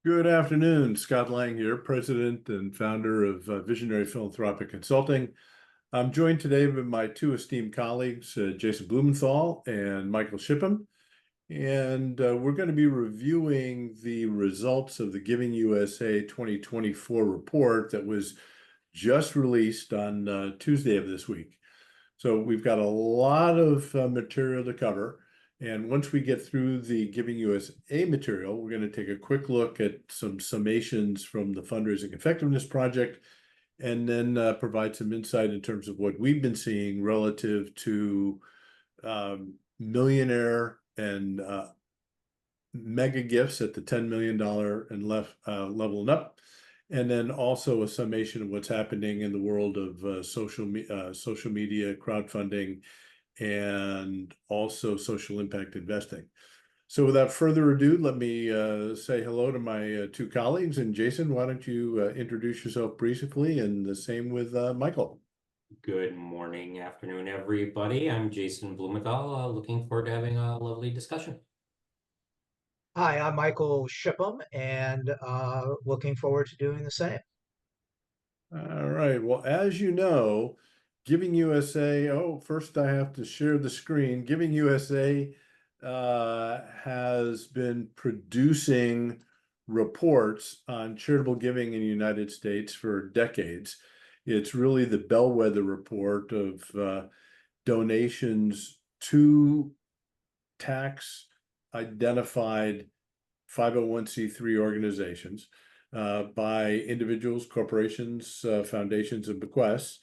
Good afternoon. Scott Lang here, President and founder of Visionary Philanthropic Consulting. I'm joined today by my two esteemed colleagues, Jason Blumenthal and Michael Shipham, and we're going to be reviewing the results of the Giving USA 2024 report that was just released on Tuesday of this week. So we've got a lot of material to cover. And once we get through the Giving USA material, we're going to take a quick look at some summations from the Fundraising Effectiveness Project, and then provide some insight in terms of what we've been seeing relative to millionaire and mega gifts at the $10 million and level and up. And then also a summation of what's happening in the world of social media, crowdfunding, and also social impact investing. So without further ado, let me say hello to my two colleagues. And Jason, why don't you introduce yourself briefly, and the same with Michael. Good morning, afternoon, everybody. I'm Jason Blumenthal. Looking forward to having a lovely discussion. Hi, I'm Michael Shipham, and looking forward to doing the same. All right. Well, as you know, Giving USA, first I have to share the screen. Giving USA has been producing reports on charitable giving in the United States for decades. It's really the bellwether report of donations to tax identified 501c3 organizations by individuals, corporations, foundations, and bequests.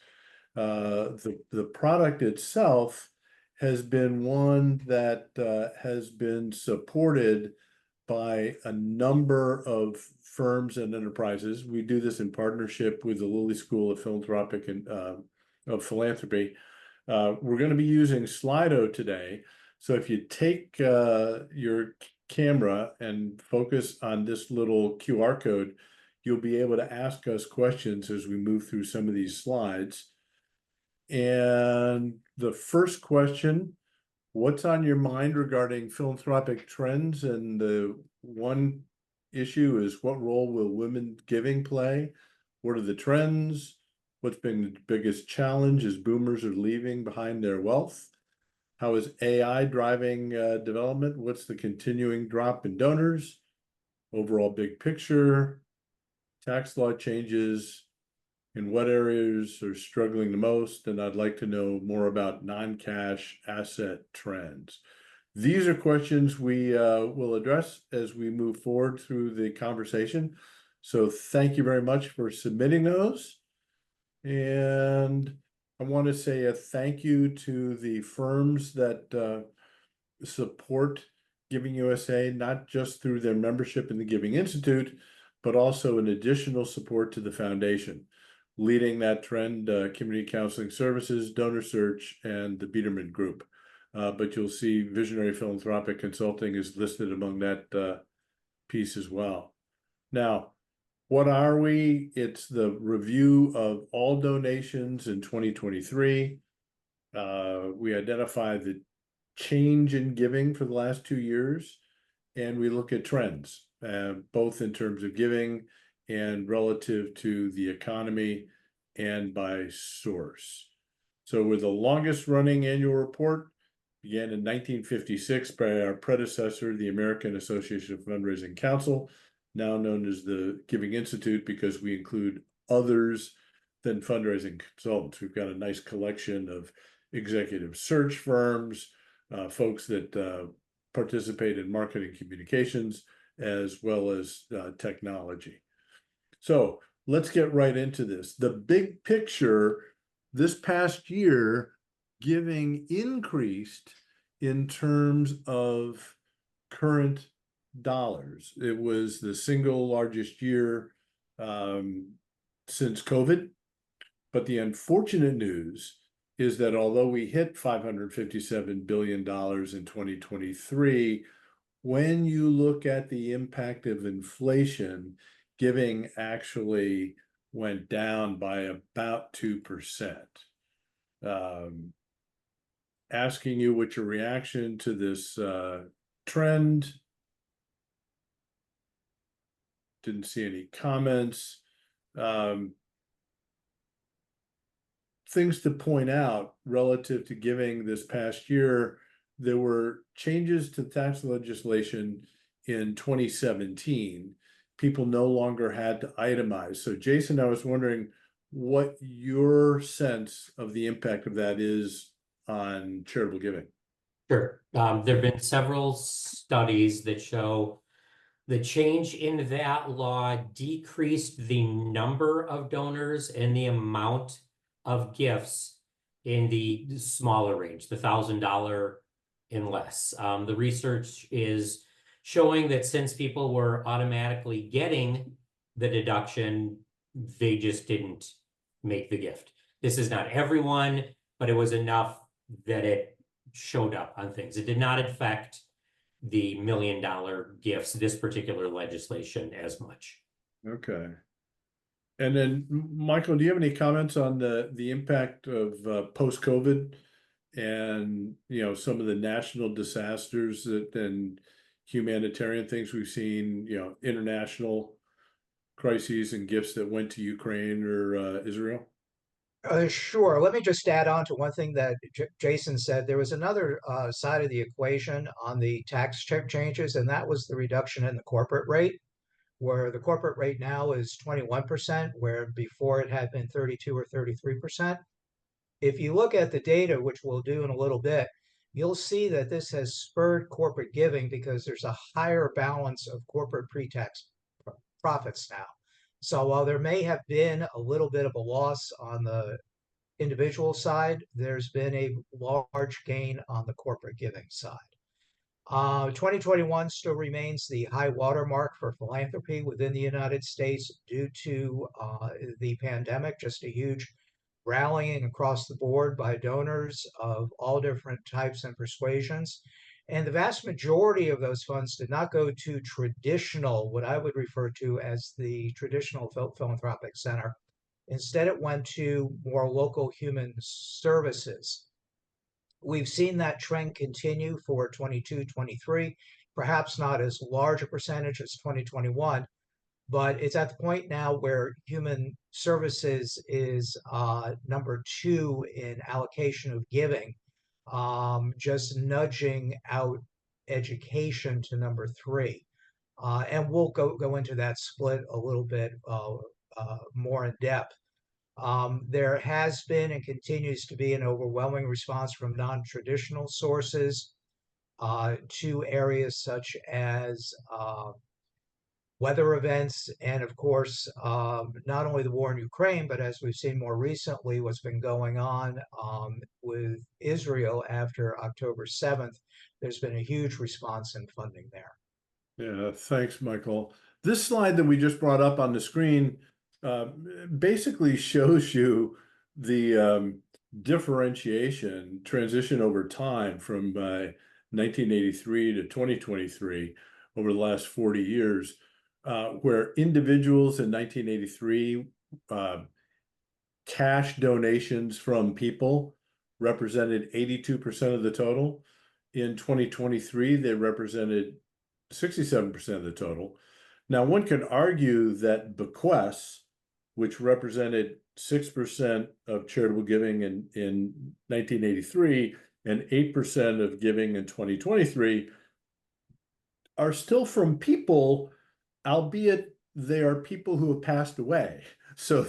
The product itself has been one that has been supported by a number of firms and enterprises. We do this in partnership with the Lilly School of Philanthropic and of Philanthropy. We're going to be using Slido today. So if you take your camera and focus on this little QR code, you'll be able to ask us questions as we move through some of these slides. And the first question, what's on your mind regarding philanthropic trends? And the one issue is, what role will women giving play? What are the trends? What's been the biggest challenge as boomers are leaving behind their wealth? How is AI driving development? What's the continuing drop in donors? Overall big picture, tax law changes, in what areas are struggling the most? And I'd like to know more about non-cash asset trends. These are questions we will address as we move forward through the conversation. So thank you very much for submitting those. And I want to say a thank you to the firms that support Giving USA, not just through their membership in the Giving Institute, but also an additional support to the foundation. Leading that trend, Community Counseling Services, Donor Search, and the Biederman Group. But you'll see Visionary Philanthropic Consulting is listed among that piece as well. Now, what are we? It's the review of all donations in 2023. We identify the change in giving for the last 2 years, and we look at trends, both in terms of giving and relative to the economy and by source. So we're the longest running annual report, began in 1956 by our predecessor, the American Association of Fundraising Council, now known as the Giving Institute, because we include others than fundraising consultants. We've got a nice collection of executive search firms, folks that participate in marketing communications, as well as technology. So let's get right into this. The big picture, this past year, giving increased in terms of current dollars. It was the single largest year since COVID. But the unfortunate news is that although we hit $557 billion in 2023, when you look at the impact of inflation, giving actually went down by about 2%. Asking you what your reaction to this trend. didn't see any comments. Things to point out relative to giving this past year, there were changes to tax legislation in 2017. People no longer had to itemize. So Jason, I was wondering what your sense of the impact of that is on charitable giving. Sure. There have been several studies that show the change in that law decreased the number of donors and the amount of gifts in the smaller range, the $1,000 and less. The research is showing that since people were automatically getting the deduction, they just didn't make the gift. This is not everyone, but it was enough that it showed up on things. It did not affect the $1 million gifts, this particular legislation, as much. Okay. And then, Michael, do you have any comments on the impact of post-COVID and, you know, some of the national disasters and humanitarian things we've seen, you know, international crises and gifts that went to Ukraine or Israel? Sure. Let me just add on to one thing that Jason said. There was another side of the equation on the tax changes, and that was the reduction in the corporate rate, where the corporate rate now is 21%, where before it had been 32 or 33%. If you look at the data, which we'll do in a little bit, you'll see that this has spurred corporate giving because there's a higher balance of corporate pre-tax profits now. So while there may have been a little bit of a loss on the individual side, there's been a large gain on the corporate giving side. 2021 still remains the high watermark for philanthropy within the United States due to the pandemic, just a huge rallying across the board by donors of all different types and persuasions. And the vast majority of those funds did not go to traditional, what I would refer to as the traditional philanthropic center. Instead, it went to more local human services. We've seen that trend continue for 22, 23, perhaps not as large a percentage as 2021, but it's at the point now where human services is number 2 in allocation of giving, just nudging out education to number 3. And we'll go into that split a little bit more in depth. There has been and continues to be an overwhelming response from non-traditional sources to areas such as weather events, and of course, not only the war in Ukraine, but as we've seen more recently, what's been going on with Israel after October 7th, there's been a huge response in funding there. Yeah, thanks, Michael. This slide that we just brought up on the screen basically shows you the differentiation transition over time from 1983 to 2023 over the last 40 years, where individuals in 1983 cash donations from people represented 82% of the total. In 2023, they represented 67% of the total. Now, one can argue that bequests, which represented 6% of charitable giving in 1983 and 8% of giving in 2023, are still from people, albeit they are people who have passed away. So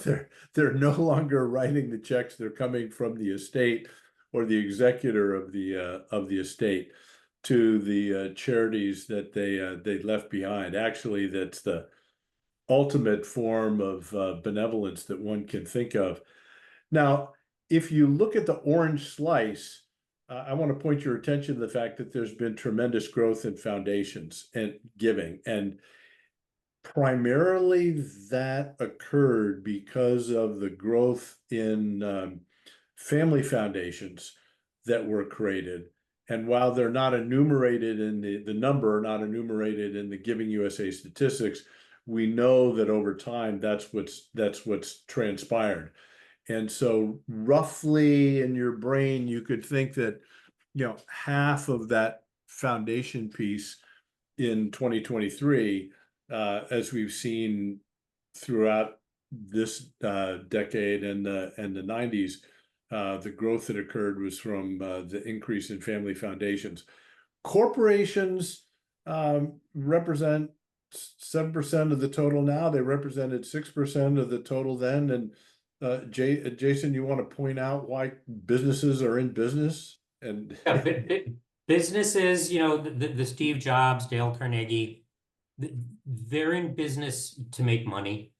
they're no longer writing the checks, they're coming from the estate or the executor of the estate to the charities that they left behind. Actually, that's the ultimate form of benevolence that one can think of. Now, if you look at the orange slice, I want to point your attention to the fact that there's been tremendous growth in foundations and giving, and primarily that occurred because of the growth in family foundations that were created. And while they're not enumerated in the number, not enumerated in the Giving USA statistics, we know that over time that's what's transpired. And so roughly in your brain, you could think that, you know, half of that foundation piece in 2023 as we've seen throughout this decade and the 90s. The growth that occurred was from the increase in family foundations. Corporations represent 7% of the total now. They represented 6% of the total then. And Jason, you want to point out why businesses are in business? And Yeah, businesses, you know, the Steve Jobs, Dale Carnegie, they're in business to make money.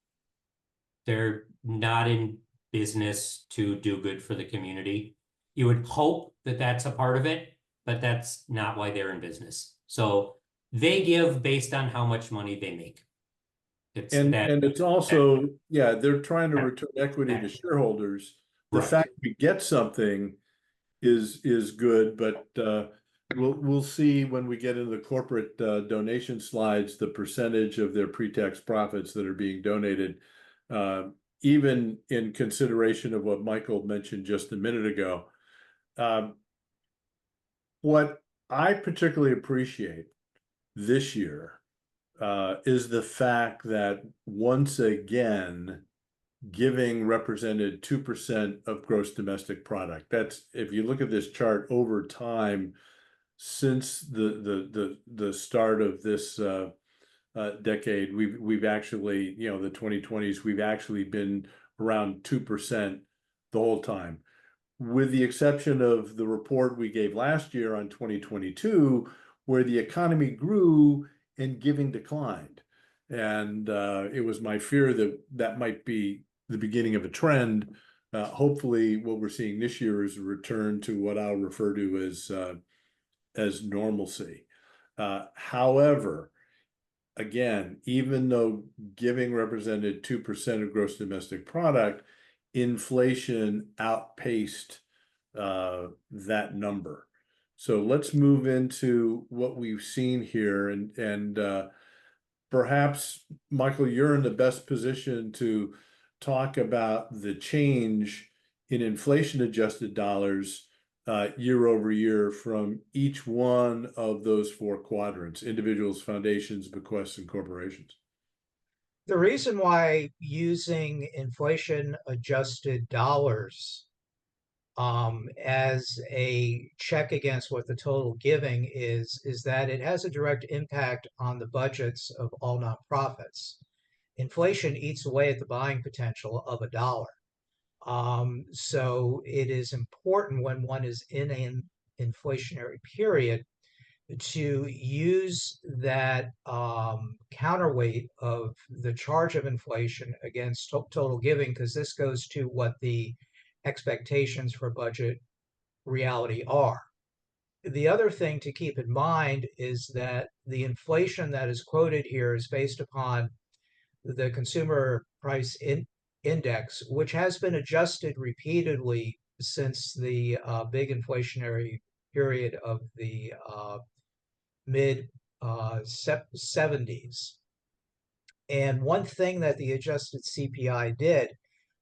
They're not in business to do good for the community. You would hope that that's a part of it, but that's not why they're in business. So they give based on how much money they make. It's and that, it's also, yeah, they're trying to return equity to that- shareholders. The Right. fact we get something is good, but we'll see when we get into the corporate donation slides the percentage of their pre-tax profits that are being donated, even in consideration of what Michael mentioned just a minute ago. What I particularly appreciate this year is the fact that once again, giving represented 2% of gross domestic product. That's, if you look at this chart over time, since the start of this decade, we've actually, you know, the 2020s, we've actually been around 2% the whole time, with the exception of the report we gave last year on 2022, where the economy grew and giving declined. And it was my fear that that might be the beginning of a trend. Hopefully, what we're seeing this year is a return to what I'll refer to as normalcy. However, again, even though giving represented 2% of gross domestic product, inflation outpaced that number. So let's move into what we've seen here, and perhaps, Michael, you're in the best position to talk about the change in inflation-adjusted dollars year over year from each one of those four quadrants: individuals, foundations, bequests, and corporations. The reason why using inflation-adjusted dollars as a check against what the total giving is that it has a direct impact on the budgets of all nonprofits. Inflation eats away at the buying potential of a dollar. So it is important when one is in an inflationary period to use that counterweight of the charge of inflation against total giving, because this goes to what the expectations for budget reality are. The other thing to keep in mind is that the inflation that is quoted here is based upon the consumer price index, which has been adjusted repeatedly since the big inflationary period of the mid 70s. And one thing that the adjusted CPI did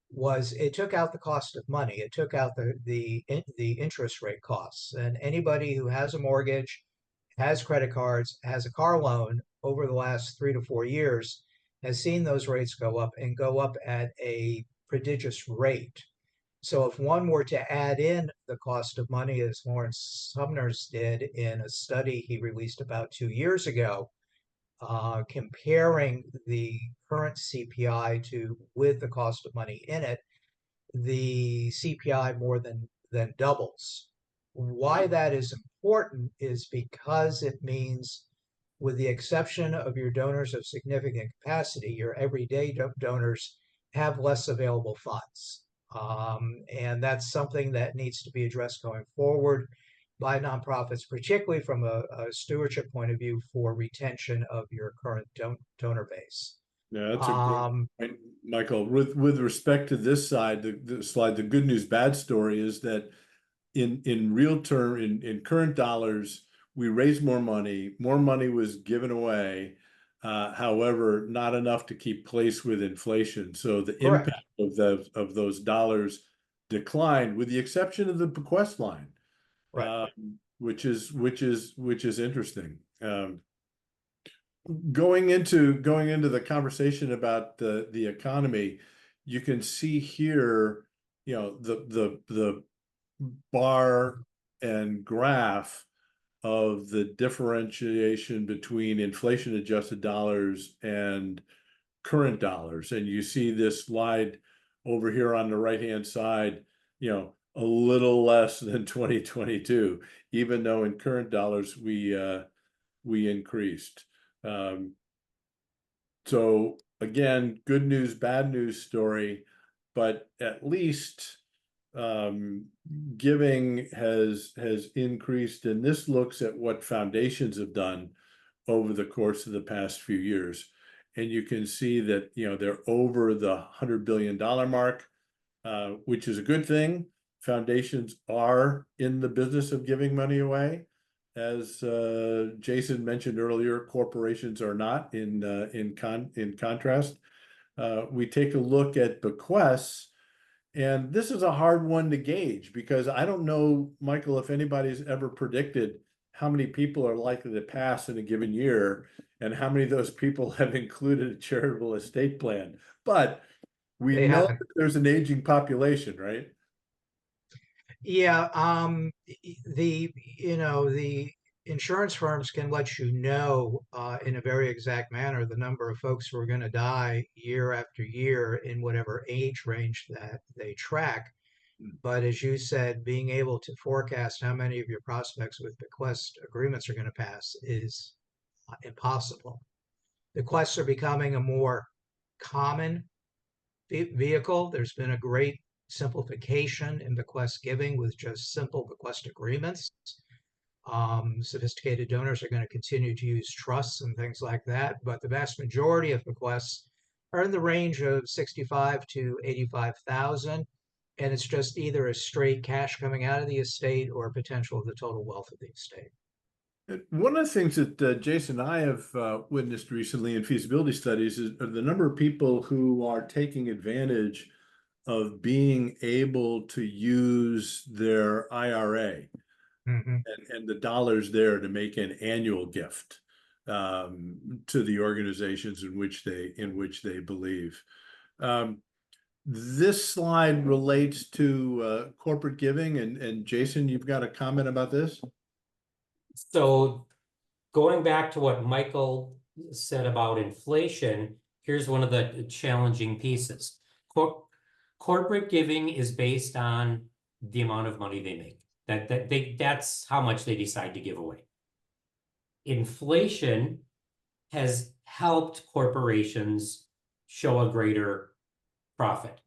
was it took out the cost of money. It took out the interest rate costs. And anybody who has a mortgage, has credit cards, has a car loan over the last 3 to 4 years has seen those rates go up and go up at a prodigious rate. So if one were to add in the cost of money, as Lawrence Sumner's did in a study he released about 2 years ago, comparing the current CPI with the cost of money in it, the CPI more than doubles. Why that is important is because it means, with the exception of your donors of significant capacity, your everyday donors have less available funds. And that's something that needs to be addressed going forward by nonprofits, particularly from a stewardship point of view for retention of your current donor base. Yeah, that's a great point, Michael. With respect to this side, the slide, the good news, bad story is that in real term, in current dollars, we raised more money was given away. However, not enough to keep pace with inflation. So the Correct. impact of those dollars declined, with the exception of the bequest line, Right. which is interesting. going into the conversation about the economy, you can see here, the bar and graph of the differentiation between inflation adjusted dollars and current dollars. And you see this slide over here on the right hand side, a little less than 2022, even though in current dollars we increased. So again, good news, bad news story, but at least giving has increased, and this looks at what foundations have done over the course of the past few years. And you can see that, they're over the $100 billion mark, which is a good thing. Foundations are in the business of giving money away. As Jason mentioned earlier, corporations are not. In contrast, we take a look at bequests, and this is a hard one to gauge because I don't know, Michael, if anybody's ever predicted how many people are likely to pass in a given year and how many of those people have included a charitable estate plan. But we They know haven't. that there's an aging population, right? Yeah, the insurance firms can let you know in a very exact manner the number of folks who are going to die year after year in whatever age range that they track. But as you said, being able to forecast how many of your prospects with bequest agreements are going to pass is impossible. Bequests are becoming a more common vehicle. There's been a great simplification in bequest giving with just simple bequest agreements. Sophisticated donors are going to continue to use trusts and things like that, but the vast majority of bequests are in the range of 65 to 85,000, and it's just either a straight cash coming out of the estate or potential of the total wealth of the estate. One of the things that Jason and I have witnessed recently in feasibility studies is the number of people who are taking advantage of being able to use their IRA Mm-hmm. and the dollars there to make an annual gift to the organizations in which they believe. This slide relates to corporate giving, and Jason, you've got a comment about this? So going back to what Michael said about inflation, here's one of the challenging pieces. Corporate giving is based on the amount of money they make. That's how much they decide to give away. Inflation has helped corporations show a greater profit,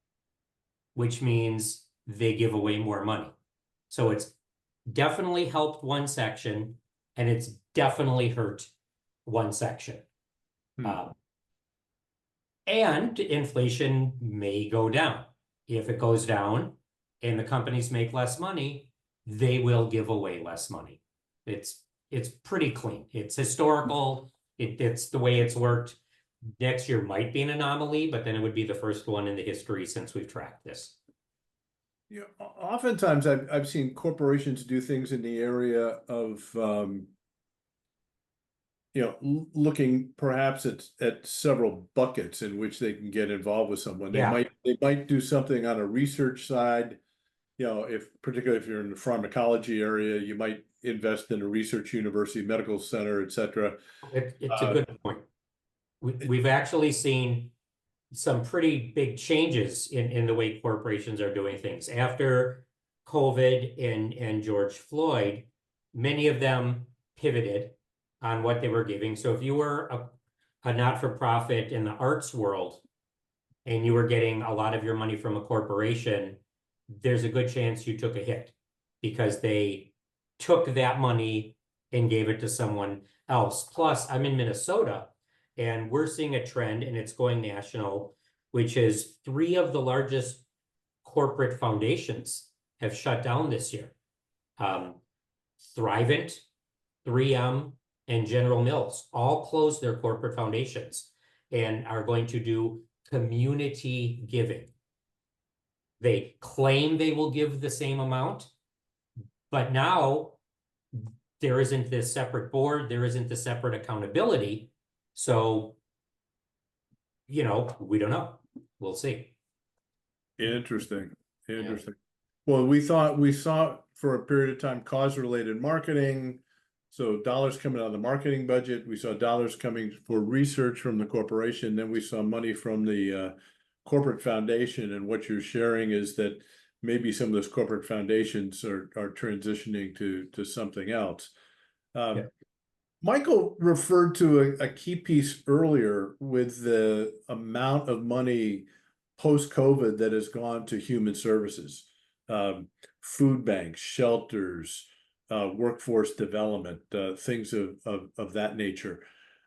which means they give away more money. So it's definitely helped one section, and it's definitely hurt one section. And inflation may go down. If it goes down and the companies make less money, they will give away less money. It's pretty clean. It's historical. It's the way it's worked. Next year might be an anomaly, but then it would be the first one in the history since we've tracked this. Yeah, oftentimes I've seen corporations do things in the area of looking perhaps at several buckets in which they can get involved with someone. They might do something on a research side. Particularly if you're in the pharmacology area, you might invest in a research university, medical center, etc. It's a good point. We've actually seen some pretty big changes in the way corporations are doing things. After COVID and George Floyd, many of them pivoted on what they were giving. So if you were a not-for-profit in the arts world and you were getting a lot of your money from a corporation, there's a good chance you took a hit because they took that money and gave it to someone else. Plus, I'm in Minnesota, and we're seeing a trend, and it's going national, which is 3 of the largest corporate foundations have shut down this year. Thrivent, 3M, and General Mills all closed their corporate foundations and are going to do community giving. They claim they will give the same amount, but now there isn't this separate board, there isn't the separate accountability. So, you know, we don't know. We'll see. Interesting, interesting. Well, we saw for a period of time cause-related marketing. So dollars coming out of the marketing budget. We saw dollars coming for research from the corporation. Then we saw money from the corporate foundation. And what you're sharing is that maybe some of those corporate foundations are transitioning to something else. Yeah. Michael referred to a key piece earlier with the amount of money post-COVID that has gone to human services, food banks, shelters, workforce development, things of that nature.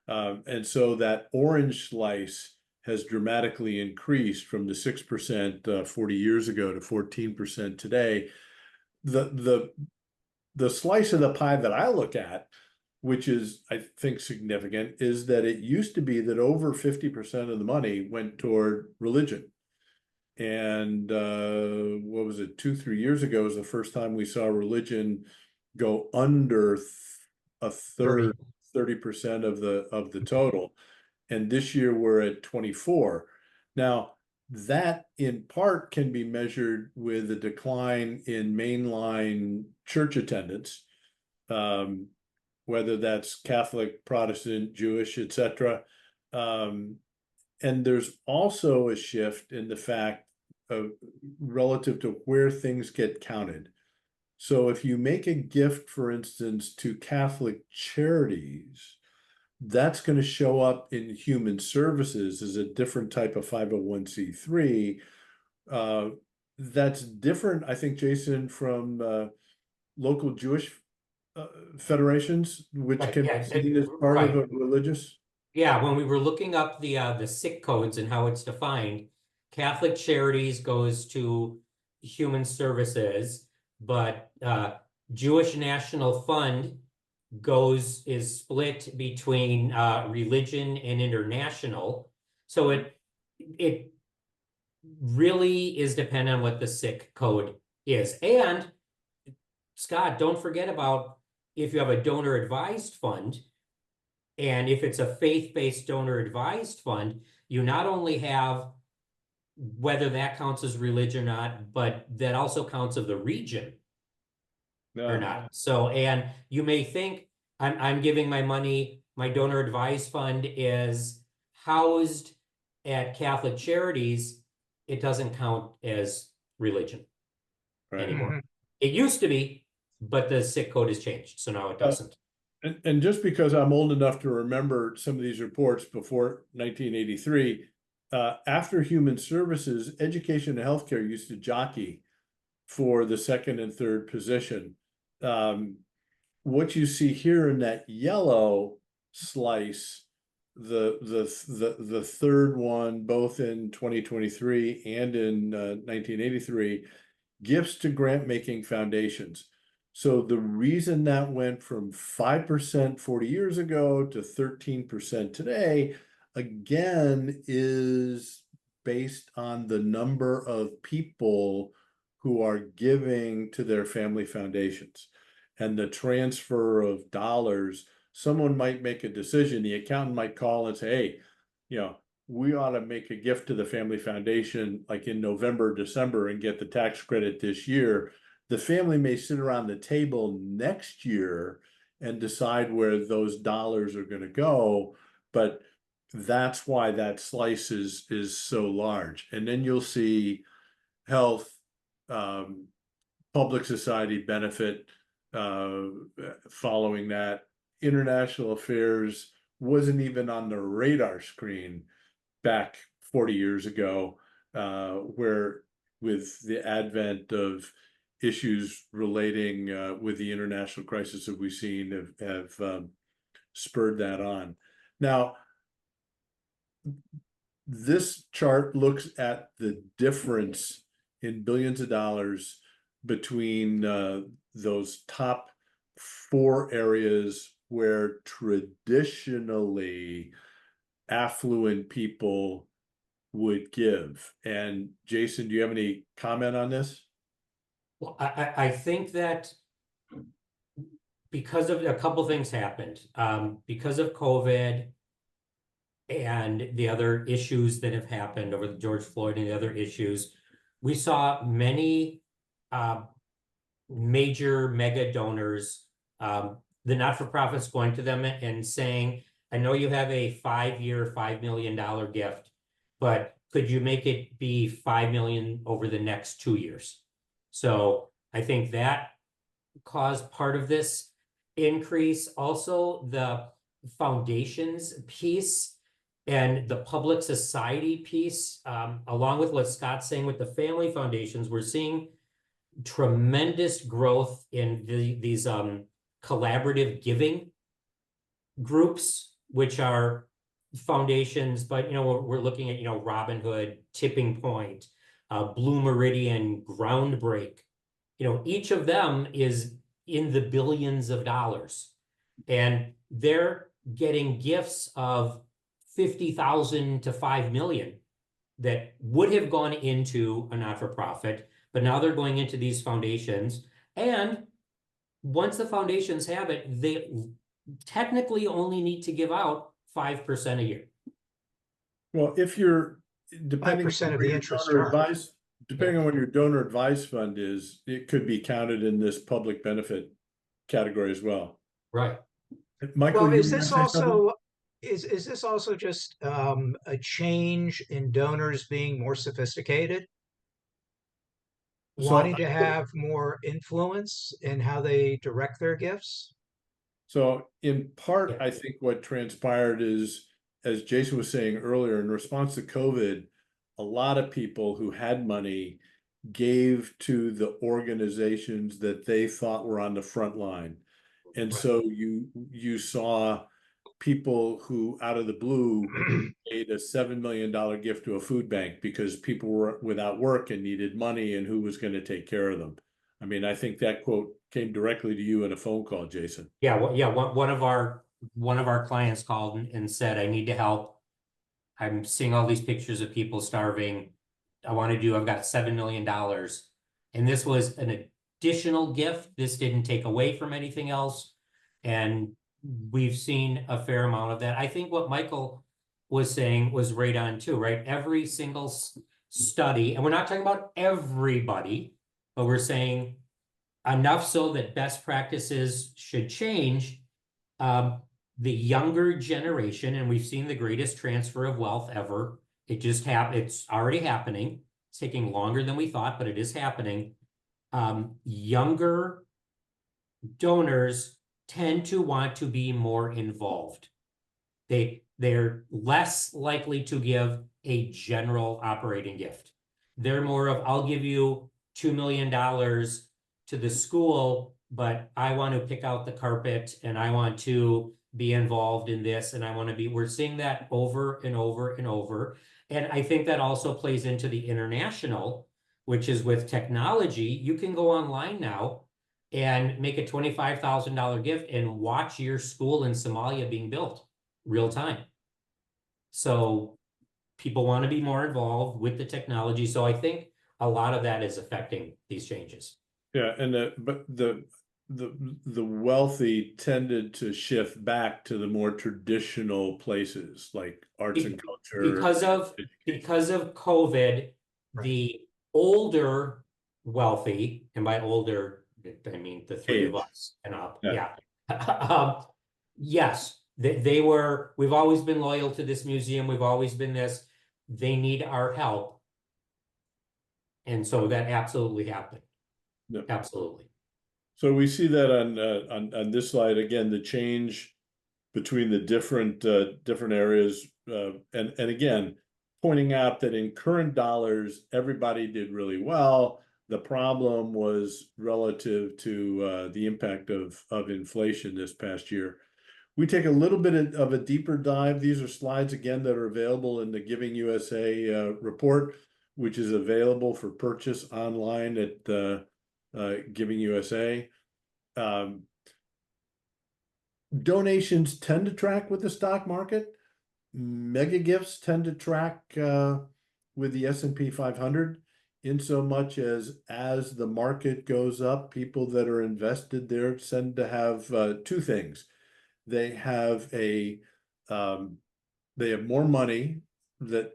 And so that orange slice has dramatically increased from the 6% 40 years ago to 14% today. The slice of the pie that I look at, which is, I think, significant, is that it used to be that over 50% of the money went toward religion. And what was it, 2-3 years ago was the first time we saw religion go under a third, 30% of the total. And this year we're at 24. Now, that in part can be measured with a decline in mainline church attendance, whether that's Catholic, Protestant, Jewish, etc. And there's also a shift in the fact of relative to where things get counted. So if you make a gift, for instance, to Catholic charities, that's going to show up in human services as a different type of 501c3. That's different, I think, Jason, from local Jewish federations, which Right, can yeah, be seen as part of a religious. Yeah, when we were looking up the SIC codes and how it's defined, Catholic Charities goes to human services, but Jewish National Fund is split between religion and international. So it really is dependent on what the SIC code is. And Scott, don't forget about if you have a donor advised fund. And if it's a faith-based donor advised fund, you not only have whether that counts as religion or not, but that also counts of the region or not. So, and you may think I'm giving my money, my donor advised fund is housed at Catholic Charities. It doesn't count as religion anymore. It used to be, but the SIC code has changed, so now it doesn't. And just because I'm old enough to remember some of these reports before 1983, after human services, education and healthcare used to jockey for the second and third position. What you see here in that yellow slice, the third one, both in 2023 and in 1983, gifts to grant-making foundations. So the reason that went from 5% 40 years ago to 13% today, again, is based on the number of people who are giving to their family foundations and the transfer of dollars. Someone might make a decision, the accountant might call and say, hey, you know, we ought to make a gift to the family foundation like in November, December and get the tax credit this year. The family may sit around the table next year and decide where those dollars are going to go, but that's why that slice is so large. And then you'll see health, public society benefit following that. International affairs wasn't even on the radar screen back 40 years ago, where with the advent of issues relating with the international crisis that we've seen have spurred that on. Now, this chart looks at the difference in billions of dollars between those top 4 areas where traditionally affluent people would give. And Jason, do you have any comment on this? Well, I think that because of a couple things happened, because of COVID, and the other issues that have happened over the George Floyd and the other issues, we saw many major mega donors, the not-for-profits going to them and saying, I know you have a 5-year, $5 million gift, but could you make it be 5 million over the next 2 years? So I think that caused part of this increase. Also, the foundations piece and the public society piece, along with what Scott's saying with the family foundations, we're seeing tremendous growth in these collaborative giving groups, which are foundations, but we're looking at Robin Hood, Tipping Point, Blue Meridian, Groundbreak. Each of them is in the billions of dollars, and they're getting gifts of 50,000 to 5 million that would have gone into a not-for-profit, but now they're going into these foundations. And once the foundations have it, they technically only need to give out 5% a year. Well, if you're, depending 5% on of what the your interest donor charge. advice, depending on what your donor advice fund is, it could be counted in this public benefit category as well. Right. Michael, Well, you is were gonna this say something? also is this also just a change in donors being more sophisticated, So, wanting to have more influence in how they direct their gifts? so in part, Yeah. I think what transpired is, as Jason was saying earlier, in response to COVID, a lot of people who had money gave to the organizations that they thought were on the front line. And Right. so you saw people who out of the blue paid a $7 million gift to a food bank because people were without work and needed money, and who was going to take care of them. I mean, I think that quote came directly to you in a phone call, Jason. Yeah, well, yeah, one of our clients called and said, I need to help. I'm seeing all these pictures of people starving. I've got $7 million. And this was an additional gift. This didn't take away from anything else. And we've seen a fair amount of that. I think what Michael was saying was right on too, right? Every single study, and we're not talking about everybody, but we're saying enough so that best practices should change. The younger generation, and we've seen the greatest transfer of wealth ever. It's already happening. It's taking longer than we thought, but it is happening. Younger donors tend to want to be more involved. They're less likely to give a general operating gift. They're more of, I'll give you $2 million to the school, but I want to pick out the carpet and I want to be involved in this, and we're seeing that over and over and over. And I think that also plays into the international, which is with technology. You can go online now and make a $25,000 gift and watch your school in Somalia being built real time. So people want to be more involved with the technology. So I think a lot of that is affecting these changes. Yeah, and the wealthy tended to shift back to the more traditional places like arts and culture. Because of COVID, Right. the older wealthy, and by older, I mean the three of Age. us and up. Yeah. Yeah. Yes, we've always been loyal to this museum. We've always been this. They need our help. And so that absolutely happened. Yep. Absolutely. So we see that on this slide again, the change between the different areas, and again, pointing out that in current dollars, everybody did really well. The problem was relative to the impact of inflation this past year. We take a little bit of a deeper dive. These are slides again that are available in the Giving USA report, which is available for purchase online at Giving USA. Donations tend to track with the stock market. Mega gifts tend to track with the S&P 500, in so much as the market goes up, people that are invested there tend to have two things. They have a they have more money that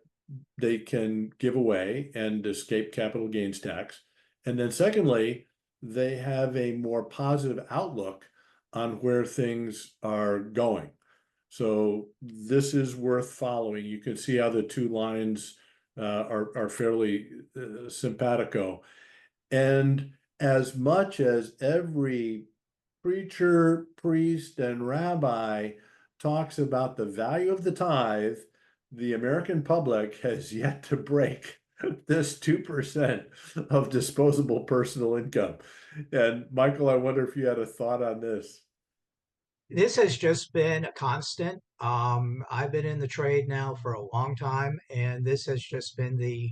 they can give away and escape capital gains tax. And then secondly, they have a more positive outlook on where things are going. So this is worth following. You can see how the two lines are fairly simpatico. And as much as every preacher, priest, and rabbi talks about the value of the tithe, the American public has yet to break this 2% of disposable personal income. And Michael, I wonder if you had a thought on this. This has just been a constant. I've been in the trade now for a long time, and this has just been the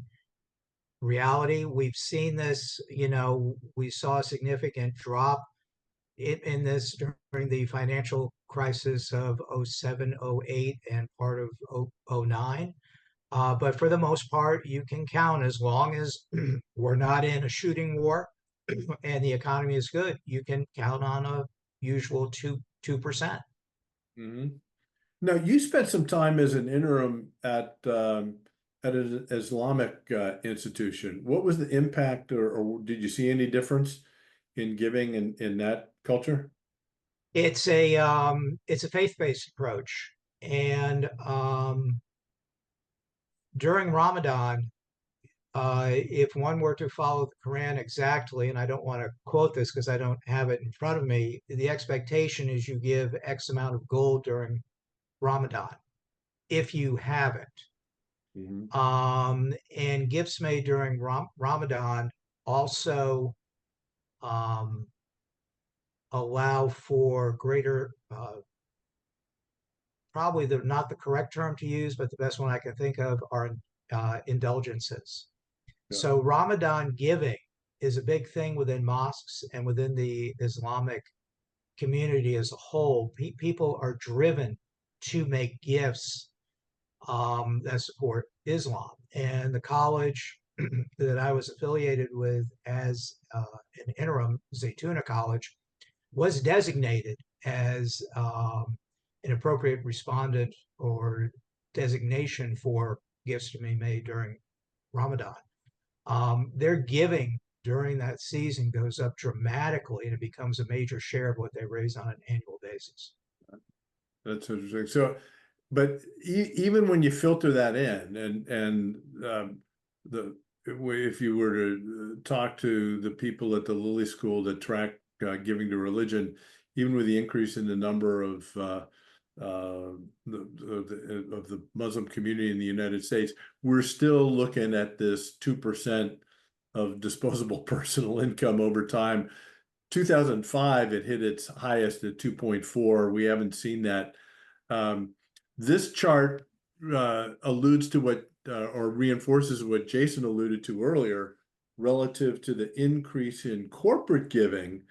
reality. We've seen this, we saw a significant drop in this during the financial crisis of 07, 08, and part of 09. But for the most part, you can count, as long as we're not in a shooting war and the economy is good, you can count on a usual 2%. Mm-hmm. Now, you spent some time as an interim at an Islamic institution. What was the impact, or did you see any difference in giving in that culture? It's a faith-based approach, and during Ramadan, if one were to follow the Quran exactly, and I don't want to quote this because I don't have it in front of me, the expectation is you give X amount of gold during Ramadan if you have it. Mm-hmm. And gifts made during Ramadan also allow for greater, probably not the correct term to use, but the best one I can think of are indulgences. Yeah. So Ramadan giving is a big thing within mosques and within the Islamic community as a whole. People are driven to make gifts that support Islam. And the college that I was affiliated with as an interim, Zaytuna College, was designated as an appropriate respondent or designation for gifts to be made during Ramadan. Their giving during that season goes up dramatically, and it becomes a major share of what they raise on an annual basis. That's interesting. So, but even when you filter that in, and if you were to talk to the people at the Lilly School that track giving to religion, even with the increase in the number of the Muslim community in the United States, we're still looking at this 2% of disposable personal income over time. 2005, it hit its highest at 2.4. We haven't seen that. This chart alludes to what or reinforces what Jason alluded to earlier relative to the increase in corporate giving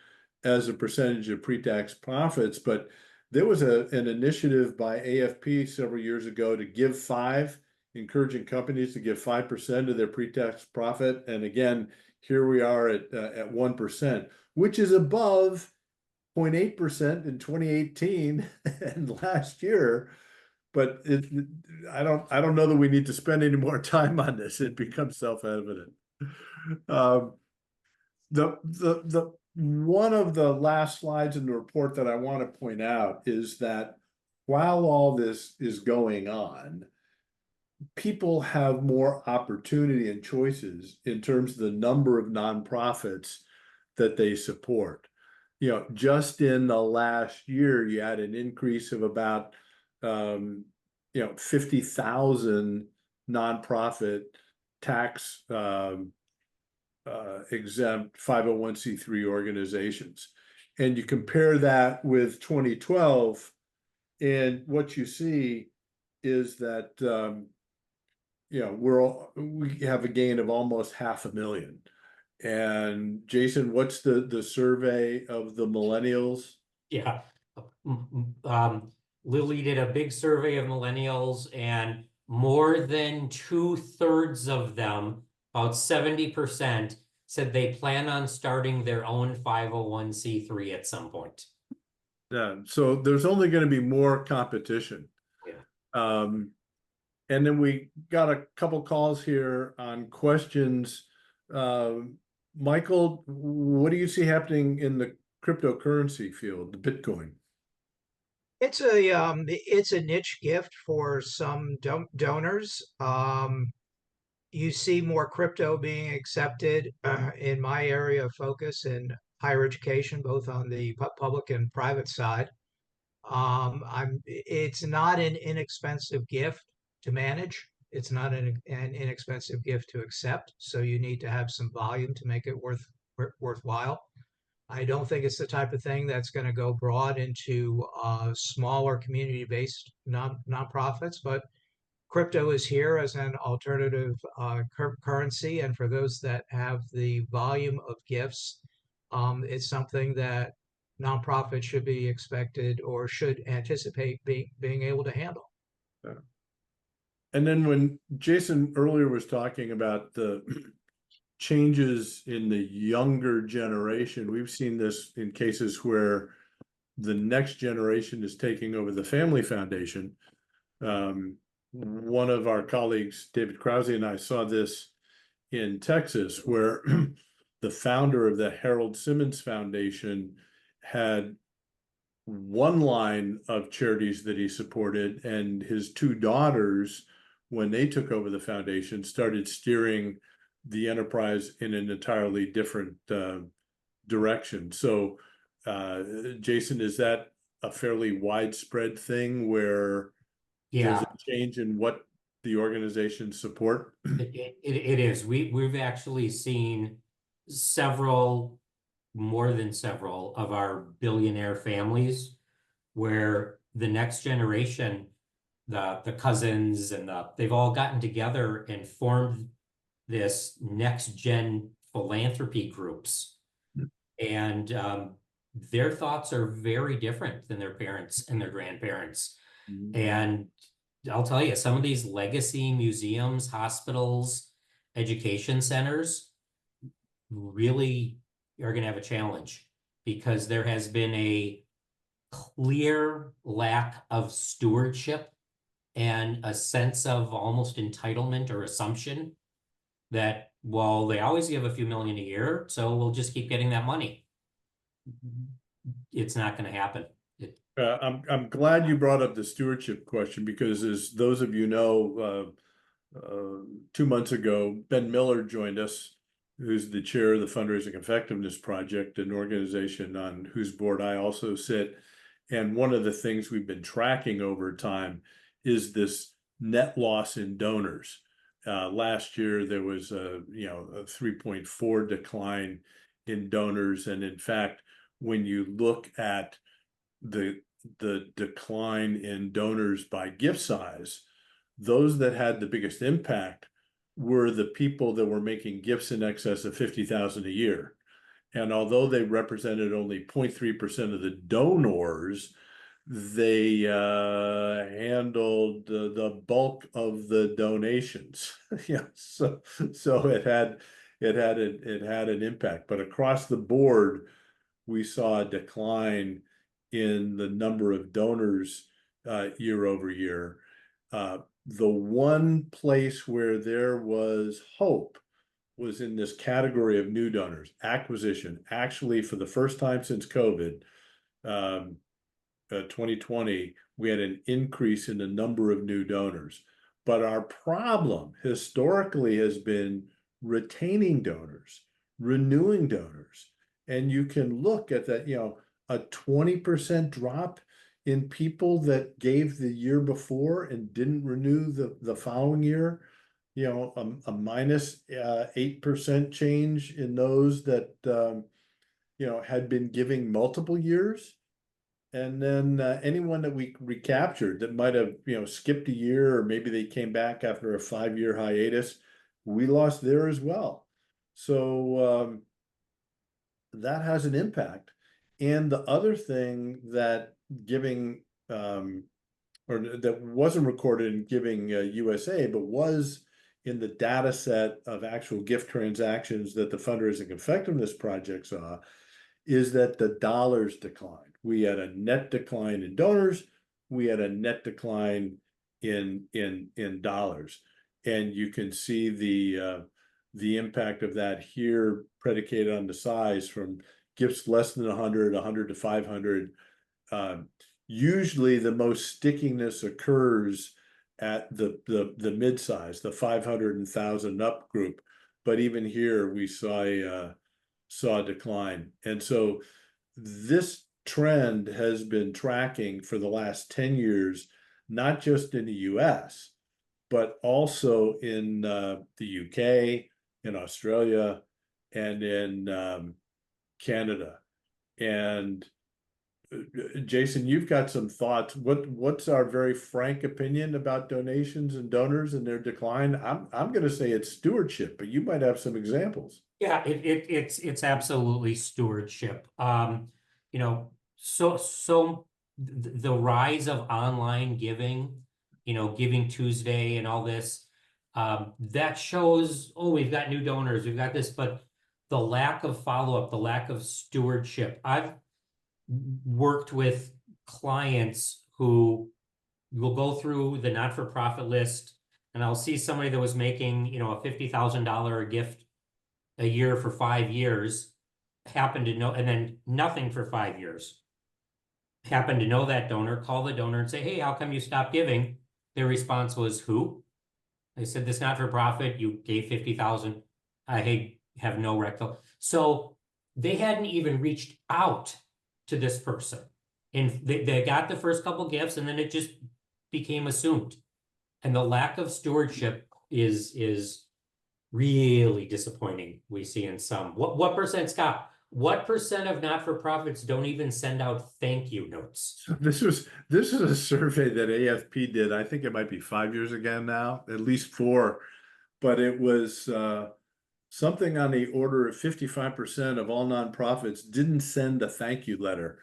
as a percentage of pre-tax profits. But there was an initiative by AFP several years ago to give 5, encouraging companies to give 5% of their pre-tax profit. And again, here we are at 1%, which is above 0.8% in 2018 and last year. But I don't know that we need to spend any more time on this. It becomes self-evident. The one of the last slides in the report that I want to point out is that while all this is going on, people have more opportunity and choices in terms of the number of nonprofits that they support. Just in the last year, you had an increase of about 50,000 nonprofit tax exempt 501c3 organizations. And you compare that with 2012, and what you see is that we have a gain of almost 500,000. And Jason, what's the survey of the millennials? Yeah. Lilly did a big survey of millennials, and more than 2/3 of them, about 70%, said they plan on starting their own 501c3 at some point. Yeah, so there's only going to be more competition. Yeah. And then we got a couple calls here on questions. Michael, what do you see happening in the cryptocurrency field, the Bitcoin? It's a niche gift for some donors. You see more crypto being accepted in my area of focus in higher education, both on the public and private side. It's not an inexpensive gift to manage. It's not an inexpensive gift to accept. So you need to have some volume to make it worthwhile. I don't think it's the type of thing that's going to go broad into smaller community-based nonprofits, but crypto is here as an alternative currency, and for those that have the volume of gifts, it's something that nonprofits should be expected or should anticipate being able to handle. Yeah. And then when Jason earlier was talking about the changes in the younger generation, we've seen this in cases where the next generation is taking over the family foundation. One of our colleagues, David Krause, and I saw this in Texas, where the founder of the Harold Simmons Foundation had one line of charities that he supported, and his two daughters, when they took over the foundation, started steering the enterprise in an entirely different direction. So, Jason, is that a fairly widespread thing where there's a change in what the organizations support? It is. We've actually seen more than several of our billionaire families where the next generation, the cousins and they've all gotten together and formed this next gen philanthropy groups. And their thoughts are very different than their parents and their grandparents. And I'll tell you, some of these legacy museums, hospitals, education centers really are going to have a challenge because there has been a clear lack of stewardship and a sense of almost entitlement or assumption that, well, they always give a few million a year, so we'll just keep getting that money. It's not going to happen. I'm glad you brought up the stewardship question, because as those of you know, 2 months ago, Ben Miller joined us, who's the chair of the Fundraising Effectiveness Project, an organization on whose board I also sit. And one of the things we've been tracking over time is this net loss in donors. Last year, there was a 3.4 decline in donors. And in fact, when you look at the decline in donors by gift size, those that had the biggest impact were the people that were making gifts in excess of $50,000 a year. And although they represented only 0.3% of the donors, they handled the bulk of the donations. Yeah, so it had an impact. But across the board, we saw a decline in the number of donors year over year. The one place where there was hope was in this category of new donors, acquisition. Actually, for the first time since COVID, 2020, we had an increase in the number of new donors. But our problem historically has been retaining donors, renewing donors. And you can look at that, a 20% drop in people that gave the year before and didn't renew the following year, a minus 8% change in those that had been giving multiple years. And then anyone that we recaptured that might have skipped a year, or maybe they came back after a 5-year hiatus, we lost there as well. So that has an impact. And the other thing that giving or that wasn't recorded in Giving USA, but was in the data set of actual gift transactions that the Fundraising Effectiveness Project saw, is that the dollars declined. We had a net decline in donors. We had a net decline in dollars. And you can see the impact of that here predicated on the size from gifts less than 100 to 500. Usually the most stickiness occurs at the mid-size, the 500 and 1,000 up group. But even here we saw a decline. And so this trend has been tracking for the last 10 years, not just in the US, but also in the UK, in Australia, and in Canada. And Jason, you've got some thoughts. What's our very frank opinion about donations and donors and their decline? I'm going to say it's stewardship, but you might have some examples. Yeah, it's absolutely stewardship. You know, so the rise of online giving, you know, Giving Tuesday and all this, that shows, oh, we've got new donors, we've got this, but the lack of follow-up, the lack of stewardship. I've worked with clients who will go through the not-for-profit list, and I'll see somebody that was making, you know, a $50,000 gift a year for 5 years, happen to know, and then nothing for 5 years. Happen to know that donor, call the donor and say, hey, how come you stopped giving? Their response was, who? They said, this not-for-profit, you gave 50,000. I have no recollection. So they hadn't even reached out to this person. And they got the first couple gifts, and then it just became assumed. And the lack of stewardship is really disappointing, we see in some. What percent, Scott? What percent of not-for-profits don't even send out thank you notes? This is a survey that AFP did. I think it might be 5 years ago now, at least 4, but it was something on the order of 55% of all nonprofits didn't send a thank you letter.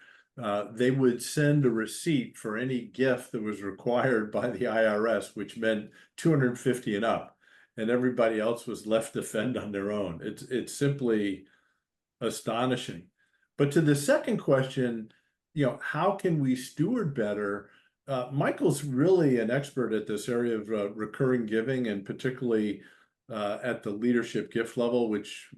They would send a receipt for any gift that was required by the IRS, which meant 250 and up, and everybody else was left to fend on their own. It's simply astonishing. But to the second question, you know, how can we steward better? Michael's really an expert at this area of recurring giving, and particularly at the leadership gift level, which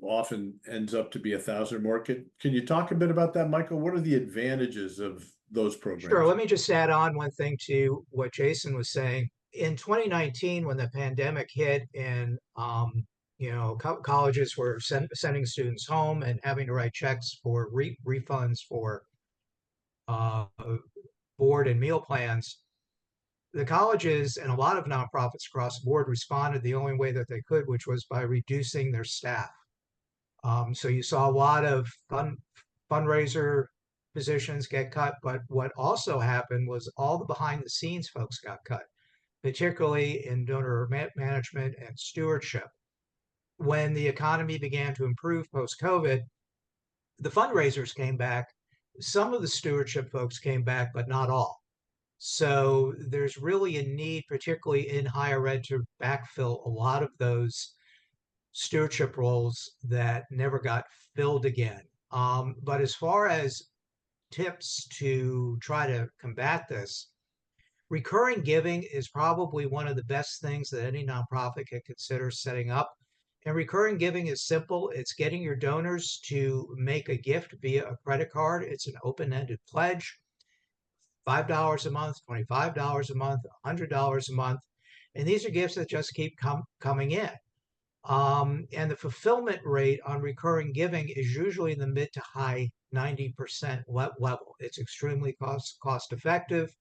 often ends up to be 1,000 or more. Can you talk a bit about that, Michael? What are the advantages of those programs? Sure. Let me just add on one thing to what Jason was saying. In 2019, when the pandemic hit and you know, colleges were sending students home and having to write checks for refunds for board and meal plans, the colleges and a lot of nonprofits across the board responded the only way that they could, which was by reducing their staff. So you saw a lot of fundraiser positions get cut, but what also happened was all the behind the scenes folks got cut, particularly in donor management and stewardship. When the economy began to improve post-COVID, the fundraisers came back. Some of the stewardship folks came back, but not all. So there's really a need, particularly in higher ed, to backfill a lot of those stewardship roles that never got filled again. But as far as tips to try to combat this, recurring giving is probably one of the best things that any nonprofit can consider setting up. And recurring giving is simple. It's getting your donors to make a gift via a credit card. It's an open-ended pledge, $5 a month, $25 a month, $100 a month. And these are gifts that just keep coming in. And the fulfillment rate on recurring giving is usually in the mid to high 90% level. It's extremely cost effective.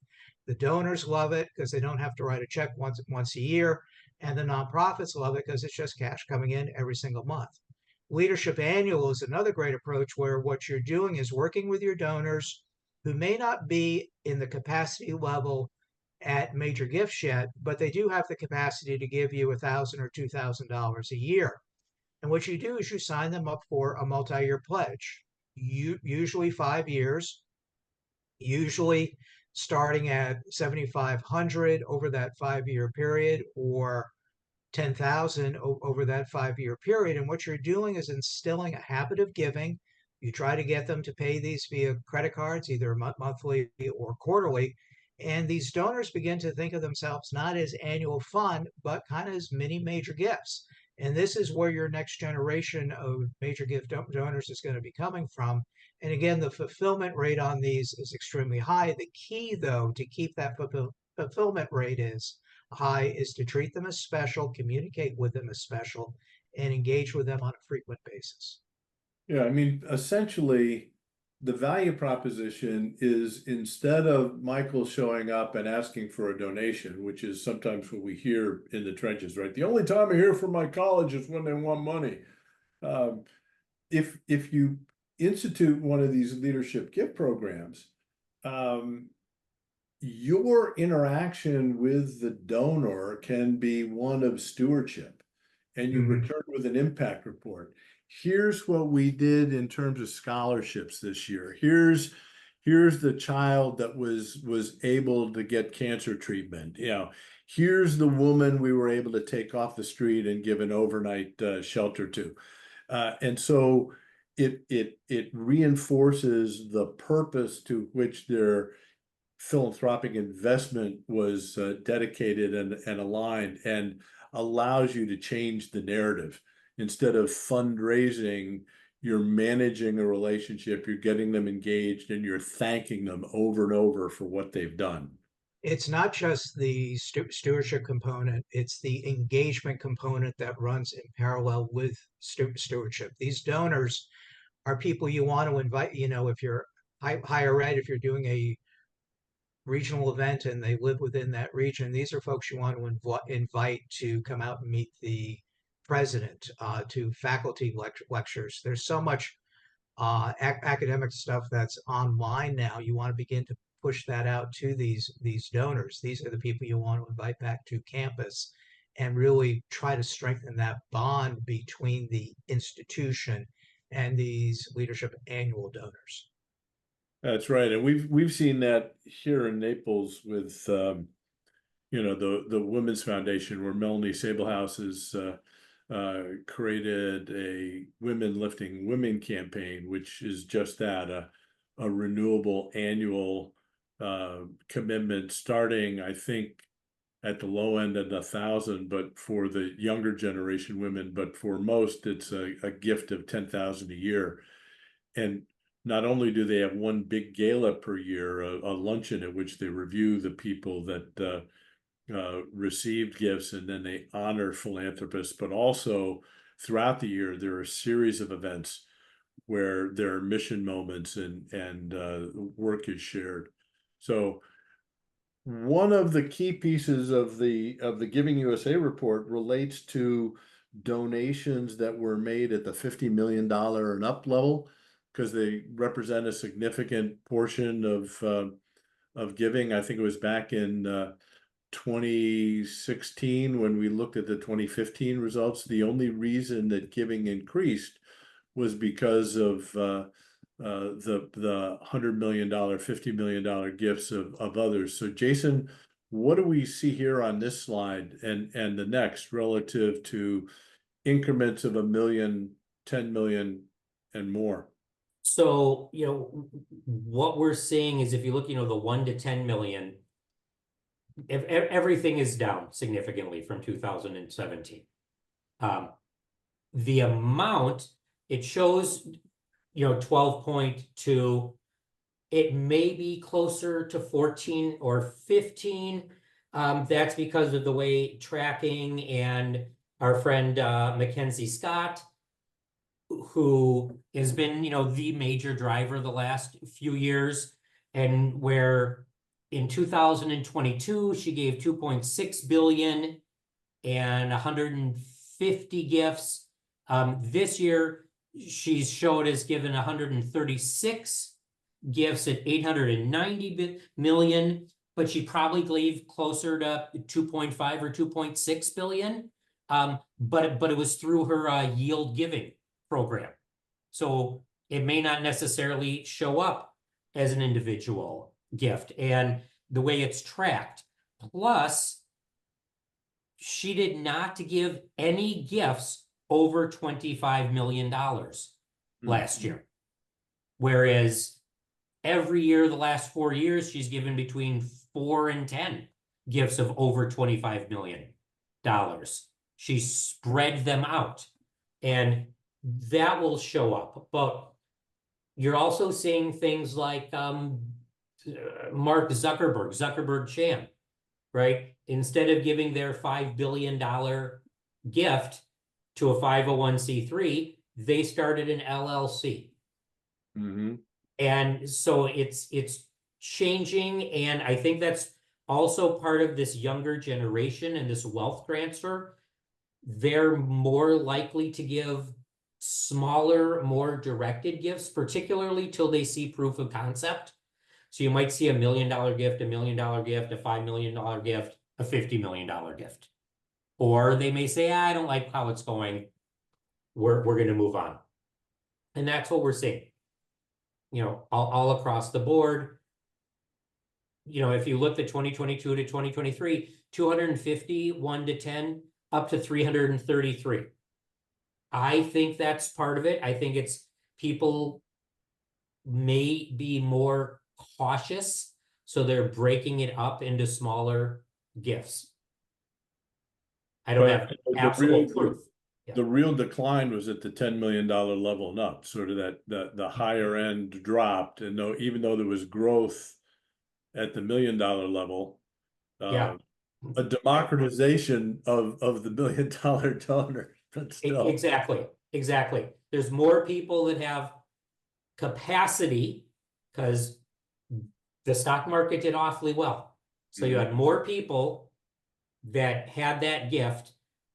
The donors love it because they don't have to write a check once a year. And the nonprofits love it because it's just cash coming in every single month. Leadership Annual is another great approach where what you're doing is working with your donors who may not be in the capacity level at major gifts yet, but they do have the capacity to give you $1,000 or $2,000 a year. And what you do is you sign them up for a multi-year pledge, usually 5 years, usually starting at $7,500 over that 5-year period, or $10,000 over that 5-year period. And what you're doing is instilling a habit of giving. You try to get them to pay these via credit cards, either monthly or quarterly. And these donors begin to think of themselves not as annual fund, but kind of as mini major gifts. And this is where your next generation of major gift donors is going to be coming from. And again, the fulfillment rate on these is extremely high. The key, though, to keep that fulfillment rate is high is to treat them as special, communicate with them as special, and engage with them on a frequent basis. Yeah, I mean, essentially, the value proposition is instead of Michael showing up and asking for a donation, which is sometimes what we hear in the trenches, right? The only time I hear from my college is when they want money. If you institute one of these leadership gift programs, your interaction with the donor can be one of stewardship, and you return with an impact report. Here's what we did in terms of scholarships this year. Here's the child that was able to get cancer treatment. You know, here's the woman we were able to take off the street and give an overnight shelter to. And so it reinforces the purpose to which their philanthropic investment was dedicated and aligned, and allows you to change the narrative. Instead of fundraising, you're managing a relationship, you're getting them engaged, and you're thanking them over and over for what they've done. It's not just the stewardship component, it's the engagement component that runs in parallel with stewardship. These donors are people you want to invite, you know, if you're higher ed, if you're doing a regional event and they live within that region, these are folks you want to invite to come out and meet the president, to faculty lectures. There's so much academic stuff that's online now. You want to begin to push that out to these donors. These are the people you want to invite back to campus and really try to strengthen that bond between the institution and these leadership annual donors. That's right, and we've seen that here in Naples with you know, the Women's Foundation, where Melanie Sablehouse has created a Women Lifting Women campaign, which is just that, a renewable annual commitment starting, I think, at the low end at 1,000, but for the younger generation women, but for most, it's a gift of 10,000 a year. And not only do they have one big gala per year, a luncheon at which they review the people that received gifts, and then they honor philanthropists, but also throughout the year, there are a series of events where there are mission moments and work is shared. So one of the key pieces of the Giving USA report relates to donations that were made at the $50 million and up level, because they represent a significant portion of giving. I think it was back in 2016 when we looked at the 2015 results. The only reason that giving increased was because of the $100 million, $50 million gifts of others. So Jason, what do we see here on this slide and the next relative to increments of $1 million, 10 million, and more? So, you know, what we're seeing is, if you look, you know, the 1 to 10 million, if everything is down significantly from 2017. The amount, it shows, you know, 12.2, it may be closer to 14 or 15. That's because of the way tracking, and our friend Mackenzie Scott, who has been, you know, the major driver the last few years, and where in 2022 she gave 2.6 billion and 150 gifts. This year she's showed has given 136 gifts at 890 million, but she probably gave closer to 2.5 or 2.6 billion. But it was through her yield giving program. So it may not necessarily show up as an individual gift, and the way it's tracked. Plus, she did not give any gifts over $25 million last year. Whereas every year, the last 4 years, she's given between 4 and 10 gifts of over $25 million. She spread them out, and that will show up. But you're also seeing things like Mark Zuckerberg Chan, right? Instead of giving their $5 billion gift to a 501c3, they started an LLC. Mm-hmm. And so it's changing, and I think that's also part of this younger generation and this wealth transfer. They're more likely to give smaller, more directed gifts, particularly till they see proof of concept. So you might see $1 million gift, $1 million gift, a $5 million gift, a $50 million gift. Or they may say, I don't like how it's going. We're going to move on. And that's what we're seeing, all across the board. If you look at 2022 to 2023, 250, 1 to 10, up to 333. I think that's part of it. I think it's people may be more cautious, so they're breaking it up into smaller gifts. I don't have absolute proof. The real decline was at the $10 million level and up, sort of that the higher end dropped, and even though there was growth at the $1 million level, a democratization of the $1 million donor, but still. Exactly. There's more people that have capacity because the stock market did awfully well. So you had more people that had that gift.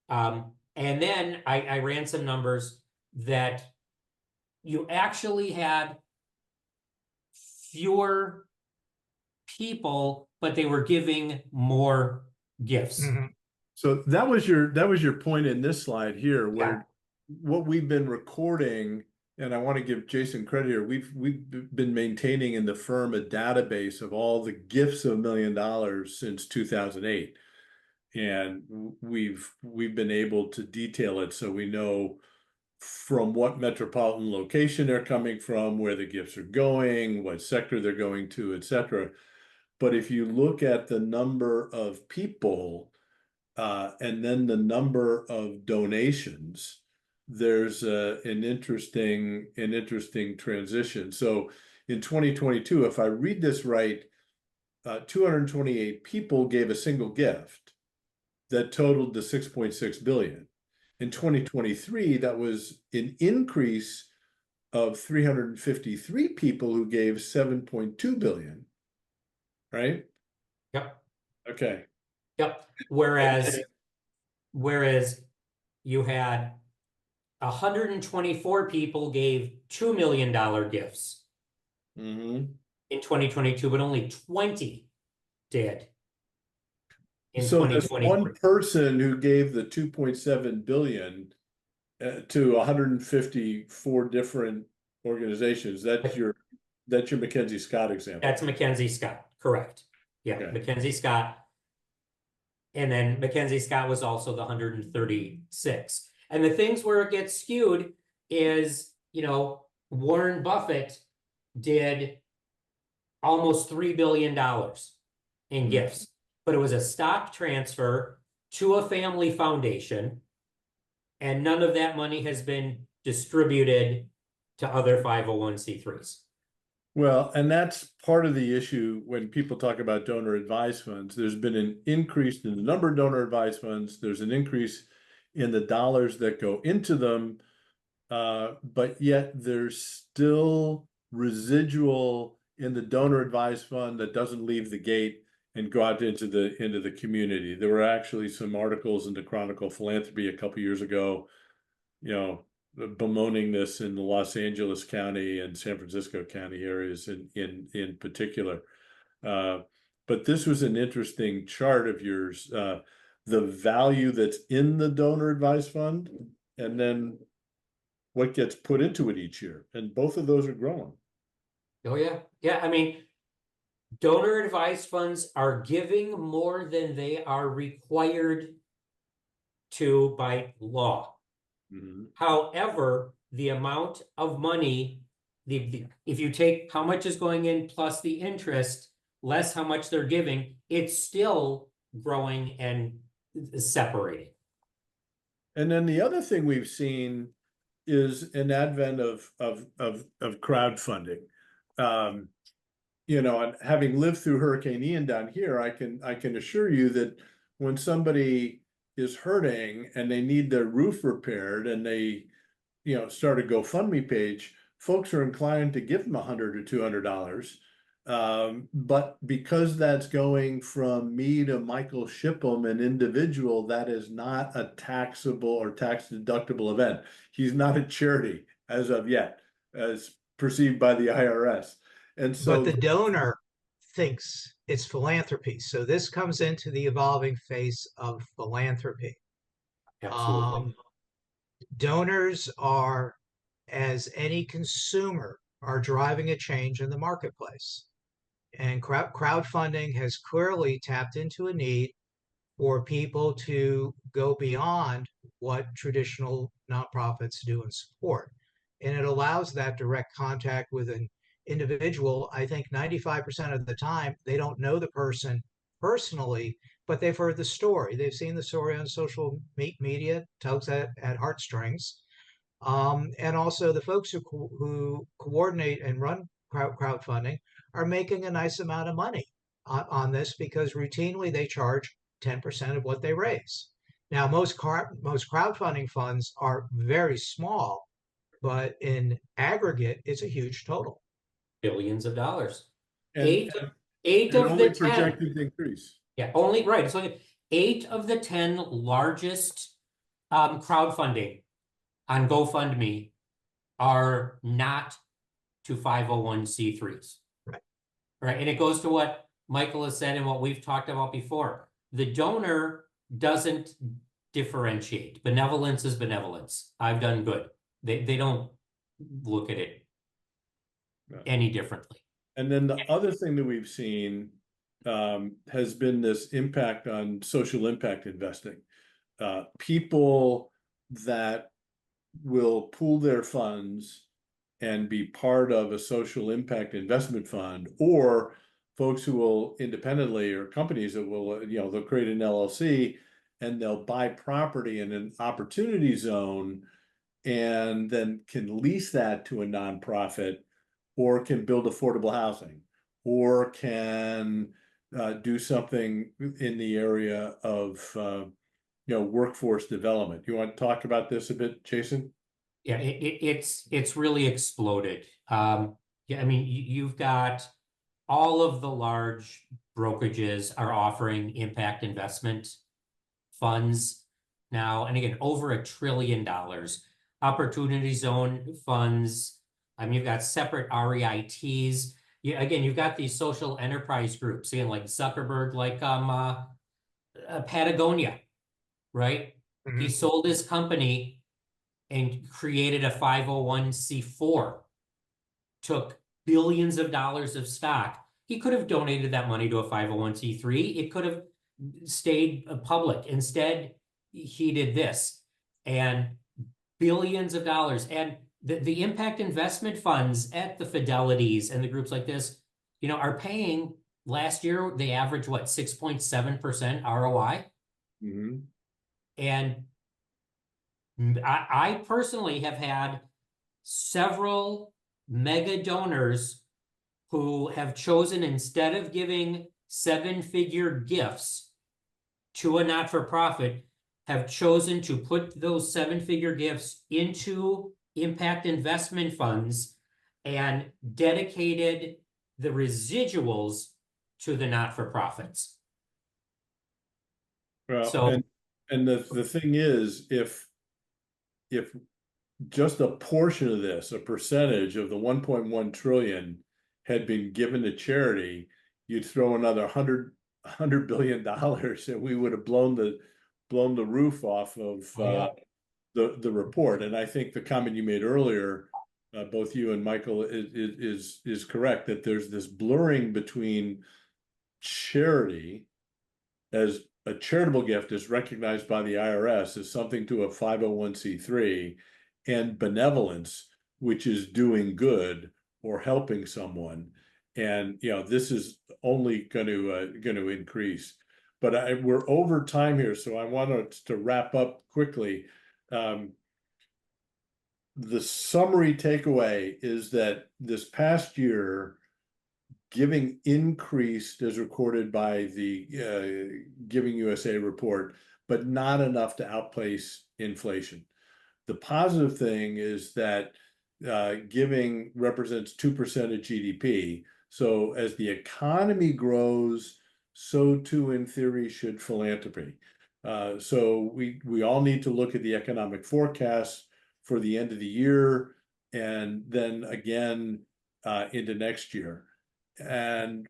And then I ran some numbers that you actually had fewer people, but they were giving more gifts. Mm-hmm. So that was your point in this slide here, where what we've been recording, and I want to give Jason credit here. We've been maintaining in the firm a database of all the gifts of $1 million since 2008. And we've been able to detail it so we know from what metropolitan location they're coming from, where the gifts are going, what sector they're going to, etc. But if you look at the number of people and then the number of donations, there's an interesting transition. So in 2022, if I read this right, 228 people gave a single gift that totaled to 6.6 billion. In 2023, that was an increase of 353 people who gave 7.2 billion, right? Yep. Okay. Yep. Whereas you had 124 people gave $2 million gifts in 2022, but only 20 did. So there's one person who gave the 2.7 billion to 154 different organizations. That's your Mackenzie Scott example. That's Mackenzie Scott, correct? Yeah, okay. Mackenzie Scott, and then Mackenzie Scott was also the 136. And the things where it gets skewed is, Warren Buffett did almost $3 billion in gifts. But it was a stock transfer to a family foundation, and none of that money has been distributed to other 501c3s. Well, and that's part of the issue when people talk about donor advised funds. There's been an increase in the number of donor advised funds. There's an increase in the dollars that go into them, but yet there's still residual in the donor advised fund that doesn't leave the gate and go out into the community. There were actually some articles in the Chronicle Philanthropy a couple years ago, bemoaning this in the Los Angeles County and San Francisco County areas in particular. But this was an interesting chart of yours, the value that's in the donor advised fund, and then what gets put into it each year. And both of those are growing. Oh, yeah. Yeah, I mean, donor advised funds are giving more than they are required to by law. However, the amount of money, if you take how much is going in plus the interest, less how much they're giving, it's still growing and separating. And then the other thing we've seen is an advent of crowdfunding. You know, and having lived through Hurricane Ian down here, I can assure you that when somebody is hurting and they need their roof repaired and they, you know, start a GoFundMe page, folks are inclined to give them $100 or $200. But because that's going from me to Michael Shipham, an individual, that is not a taxable or tax deductible event. He's not a charity as of yet, as perceived by the IRS. And But so, the donor thinks it's philanthropy. So this comes into the evolving face of philanthropy. Absolutely. Donors are, as any consumer, are driving a change in the marketplace. And crowdfunding has clearly tapped into a need for people to go beyond what traditional nonprofits do and support. And it allows that direct contact with an individual. I think 95% of the time, they don't know the person personally, but they've heard the story. They've seen the story on social media, tugs at heartstrings. And also the folks who coordinate and run crowdfunding are making a nice amount of money on this because routinely they charge 10% of what they raise. Now, most crowdfunding funds are very small, but in aggregate, it's a huge total. Billions of dollars. and, Eight and of only the 10. projected to increase. Yeah, only right. So 8 of the 10 largest crowdfunding on GoFundMe are not to 501c3s. Right. Right. And it goes to what Michael has said and what we've talked about before. The donor doesn't differentiate. Benevolence is benevolence. I've done good. They don't look at it any differently. And then the other thing that we've seen has been this impact on social impact investing. People that will pool their funds and be part of a social impact investment fund, or folks who will independently, or companies that will, you know, they'll create an LLC and they'll buy property in an opportunity zone and then can lease that to a nonprofit, or can build affordable housing, or can do something in the area of you know, workforce development. You want to talk about this a bit, Jason? Yeah, it's really exploded. Yeah, I mean, you've got all of the large brokerages are offering impact investment funds now, and again, over $1 trillion. Opportunity zone funds. I mean, you've got separate REITs. Again, you've got these social enterprise groups, again, like Zuckerberg, like Patagonia, right? Mm-hmm. He sold his company and created a 501c4, took billions of dollars of stock. He could have donated that money to a 501c3. It could have stayed public. Instead, he did this, and billions of dollars. And the impact investment funds at the Fidelities and the groups like this, you know, are paying, last year, they averaged what, 6.7% ROI? Mm-hmm. And I personally have had several mega donors who have chosen, instead of giving 7-figure gifts to a not-for-profit, have chosen to put those 7-figure gifts into impact investment funds and dedicated the residuals to the not-for-profits. Well, So, and the thing is, if just a portion of this, a percentage of the 1.1 trillion had been given to charity, you'd throw another $100 billion and we would have blown the roof off of the report. And I think the comment you made earlier, both you and Michael, is correct, that there's this blurring between charity as a charitable gift is recognized by the IRS as something to a 501c3, and benevolence, which is doing good or helping someone. And, this is only going to increase. But we're over time here, so I wanted to wrap up quickly. The summary takeaway is that this past year, giving increased as recorded by the Giving USA report, but not enough to outpace inflation. The positive thing is that giving represents 2% of GDP. So as the economy grows, so too in theory should philanthropy. So we all need to look at the economic forecast for the end of the year and then again into next year. And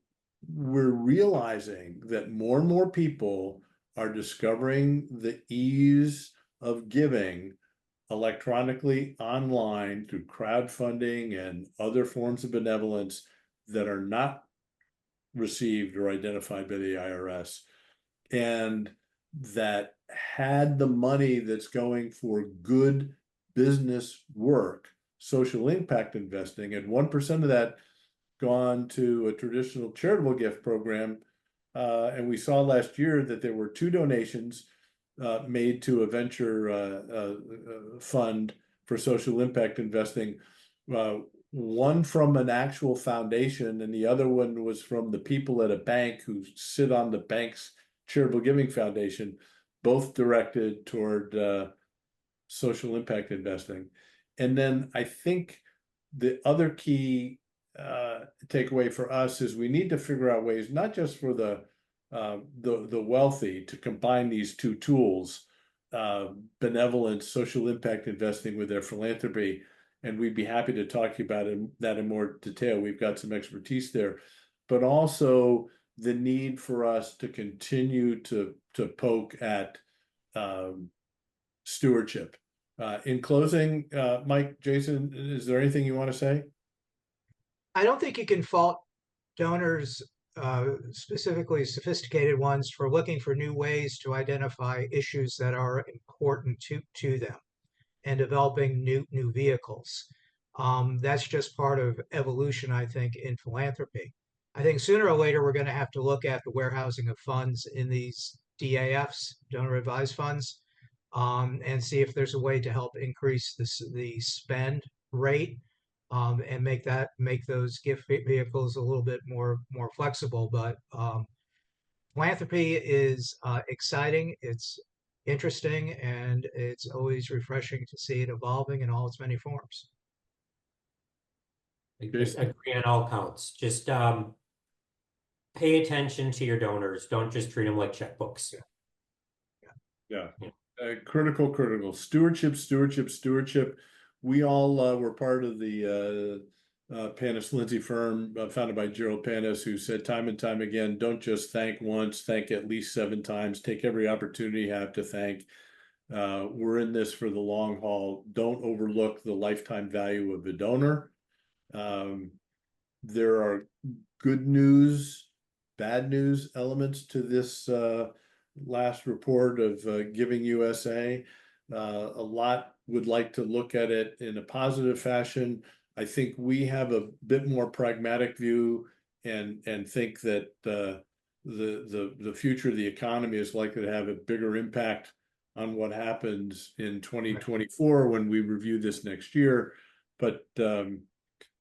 we're realizing that more and more people are discovering the ease of giving electronically online through crowdfunding and other forms of benevolence that are not received or identified by the IRS. And that had the money that's going for good business work, social impact investing, and 1% of that gone to a traditional charitable gift program. And we saw last year that there were 2 donations made to a venture fund for social impact investing. One from an actual foundation, and the other one was from the people at a bank who sit on the bank's charitable giving foundation, both directed toward social impact investing. And then I think the other key takeaway for us is we need to figure out ways, not just for the wealthy, to combine these 2 tools, benevolence, social impact investing, with their philanthropy. And we'd be happy to talk to you about that in more detail. We've got some expertise there, but also the need for us to continue to poke at stewardship. In closing, Mike, Jason, is there anything you want to say? I don't think you can fault donors, specifically sophisticated ones, for looking for new ways to identify issues that are important to them and developing new vehicles. That's just part of evolution, I think, in philanthropy. I think sooner or later we're going to have to look at the warehousing of funds in these DAFs, donor advised funds, and see if there's a way to help increase the spend rate, and make those gift vehicles a little bit more flexible. But philanthropy is exciting. It's interesting, and it's always refreshing to see it evolving in all its many forms. I agree on all counts. Just pay attention to your donors. Don't just treat them like checkbooks. Yeah. Critical stewardship. We all were part of the Panis Lindsay firm founded by Gerald Panis, who said time and time again, don't just thank once, thank at least 7 times. Take every opportunity you have to thank. We're in this for the long haul. Don't overlook the lifetime value of the donor. There are good news, bad news elements to this last report of Giving USA. A lot would like to look at it in a positive fashion. I think we have a bit more pragmatic view and think that the future of the economy is likely to have a bigger impact on what happens in 2024 when we review this next year. But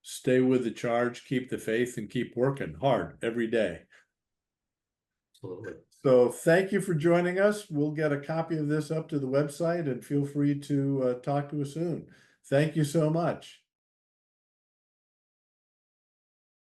stay with the charge, keep the faith, and keep working hard every day. Absolutely. So thank you for joining us. We'll get a copy of this up to the website, and feel free to talk to us soon. Thank you so much.